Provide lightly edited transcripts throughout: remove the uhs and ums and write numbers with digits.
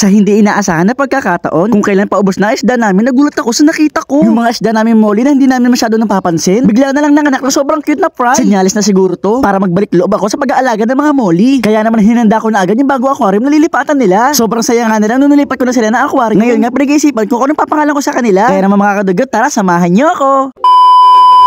Sa hindi inaasahan na pagkakataon, kung kailan paubos na isda namin, nagulat ako sa nakita ko. Yung mga isda namin Molly na hindi namin masyado napapansin, bigla na lang nanganak na sobrang cute na fry. Sinyalis na siguro to para magbalik loob ako sa pag-aalaga ng mga Molly. Kaya naman hinanda ko na agad yung bago aquarium na lilipatan nila. Sobrang saya nga nila nung nilipat ko na sila ng aquarium. Ngayon nga pinag-iisipan ko kung anong papangalan ko sa kanila. Kaya naman mga kadugot, tara samahan niyo ako.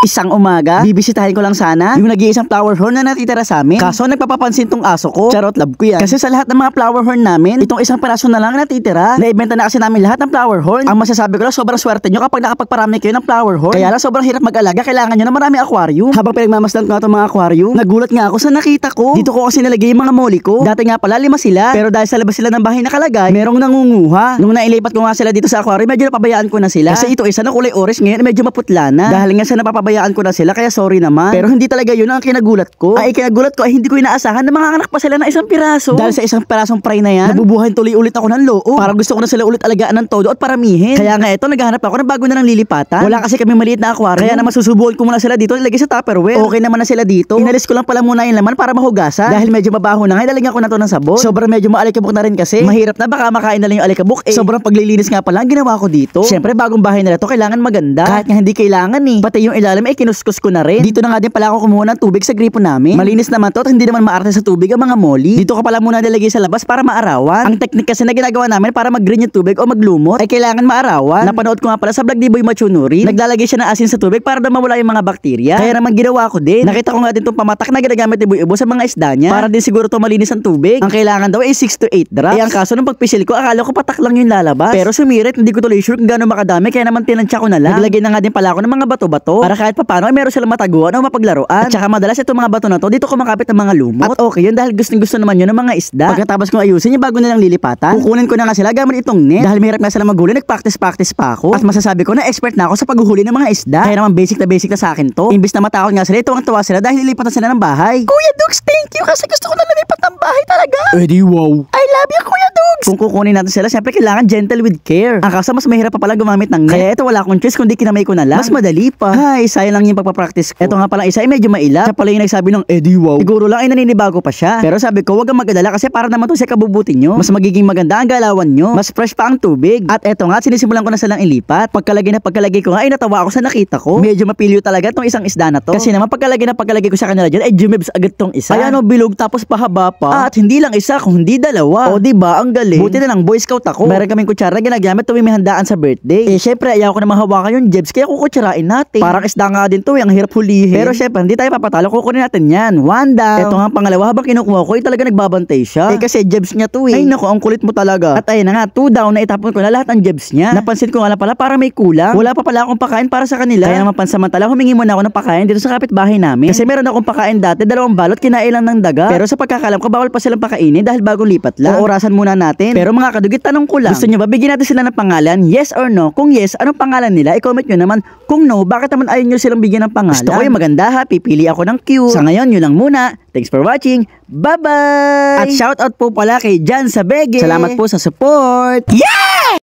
Isang umaga, bibisitahin ko lang sana yung nag-iisang flower horn na natitira sa amin. Kaso nagpapapansin tong aso ko. Charot, love ko yan. Kasi sa lahat ng mga flower horn namin, itong isang peraso na lang natitira. Naibenta na kasi namin lahat ng flower horn. Ang masasabi ko lang, sobrang swerte nyo kapag nakapagparami kayo ng flower horn. Kaya lang sobrang hirap mag-alaga, kailangan nyo na marami aquarium. Habang pinagmamasdan ko nga itong mga aquarium, nagulat nga ako sa nakita ko. Dito ko kasi nilagay yung mga Molly ko. Dati nga pala 5 sila, pero dahil sa labas sila ng bahay nakalagay, merong nangunguha. Nung nailipat ko nga sila dito sa aquarium, medyo napabayaan ko na sila. Kasi ito isa na kulay orange, ngayon medyo maputla na. Dahil nga sa napapabayaan ko na sila, kaya sorry naman. Pero hindi talaga yun ang kinagulat ko. Ay kinagulat ko ay hindi ko inaasahan na makakanak pa sila ng isang piraso. Dahil sa isang pirasong fry na yan, nabubuhayin tuloy ulit ako ng loob. Parang gusto ko na sila ulit alagaan ng todo at paramihin. Kaya nga ito, naghahanap ako ng bago na ng lilipatan. Wala kasi kami maliit na aquarium. Kaya naman susubukan ko muna sila dito, ilagay sa Tupperware. Okay naman na sila dito. Inalis ko lang pala muna yung laman para mahugasan. Dahil medyo mabaho na nga, ilalagyan ko na to ng sabon. Sobrang medyo maalikabok na rin kasi. Mahirap na baka makain na lang yung alikabok. Sobrang paglilinis nga pala ang ginawa ko dito. Siyempre bagong bahay nila to, kailangan maganda. Kahit nga hindi kailangan Pati yung ilalim ay kinuskus ko na rin. Dito na nga din pala ako kumuha ng tubig sa gripo namin. Malinis naman to at hindi naman maarte sa tubig ang mga Molly. Dito ka pala muna nilagay sa labas para maarawan. Ang technique kasi na ginagawa namin para mag-green yung tubig o maglumot ay kailangan maarawan. Napanood ko nga pala sa vlog ni Boy Machunuri. Naglalagay siya ng asin sa tubig para daw mawala yung mga bakterya. Kaya naman ginawa ko din. Nakita ko nga din tong pamatak na ginagamit ni Boy Ubo sa mga isda niya para din siguro to malinis ang tubig. Ang kailangan daw ay 6 to 8 drops. Ang kaso nung pagpisil ko, akala ko patak lang yung lalabas. Pero sumirit, hindi ko tuloy sure kung gaano makadami, kaya naman tinansya ko na lang. Naglagay na nga din pala ako ng mga bato-bato para kahit papaano ay meron silang mataguan o mapaglaruan. At saka madalas itong mga bato na to dito kumakapit ng mga lumot. At okay yun dahil gustong-gusto naman yun ng mga isda. Pagkatapos kong ayusin yung bago nilang lilipatan, kukunin ko na nga sila gamit itong net. Dahil mahirap nga sila maghuli, nagpractice pa ako. At masasabi ko na expert na ako sa paghuli ng mga isda. Kaya naman basic na sa akin to. Imbis na matakot nga sila, tuwang-tuwa sila dahil lilipatan sila ng bahay. Kuya Dugs, thank you kasi gusto ko na lumipat ng bahay talaga. Edi wow. I love you, Kuya Dugs. Kung kukunin natin sila, syempre kailangan gentle with care. Ang kaso mas mahirap pa pala gumamit ng net. Kaya ito wala akong choice kundi kinamay ko na lang. Mas madali pa. Ay, sayang lang yung pagpapractice ko. Ito nga pala isa ay medyo mailap. Siya pala yung nagsabi ng edi wow. Siguro lang ay naninibago pa siya. Pero sabi ko, wag kang mag-alala kasi para naman to sa kabubuti nyo. Mas magiging maganda ang galawan nyo. Mas fresh pa ang tubig. At eto nga, sinisimulan ko na silang ilipat. Pagkalagay ko nga ay natawa ako sa nakita ko. Medyo mapilyo talaga tong isang isda na to. Kasi naman pagkalagay ko sa kanila dyan ay jumibs agad tong isa. Ay ano, bilog tapos pahaba pa. At hindi lang isa kung hindi dalawa. O diba, ang galing. Buti na lang Boy Scout ako. Meron kaming kutsara ginagamit tuwing may handaan sa birthday. Syempre ayaw ko na mahawakan yung jibs kaya kukutsarain natin. Parang isda nga din to, ang hirap hulihin. Pero syempre hindi tayo papatalo, kukunin natin yan. One down. Ito nga pangalawa, habang kinukuha ko ay talaga nagbabantay siya. Kasi jibs niya to Ay naku, ang kulit mo talaga. At ayun na nga, 2 down na itapon ko na lahat ng jibs niya. Napansin ko nga lang pala para may kulang. Wala pa pala akong pakain para sa kanila. Kaya naman pansamantala humingi muna ako ng pakain dito sa kapitbahay namin. Kasi meron akong pakain dati, 2 balot, kinain lang ng daga. Pero sa pagkakalam ko, bawal pa silang pakainin dahil bagong lipat lang. Orasan muna natin. Pero mga kadugit, tanong ko lang. Gusto nyo ba bigyan natin sila ng pangalan? Yes or no? Kung yes, anong pangalan nila? I-comment nyo naman. Kung no, bakit naman ayaw nyo silang bigyan ng pangalan? Gusto ko yung maganda ha, pipili ako ng cute. Sa ngayon, yun lang muna. Thanks for watching. Bye-bye! At shoutout po pala kay Jan Sabege. Salamat po sa support. Yeah!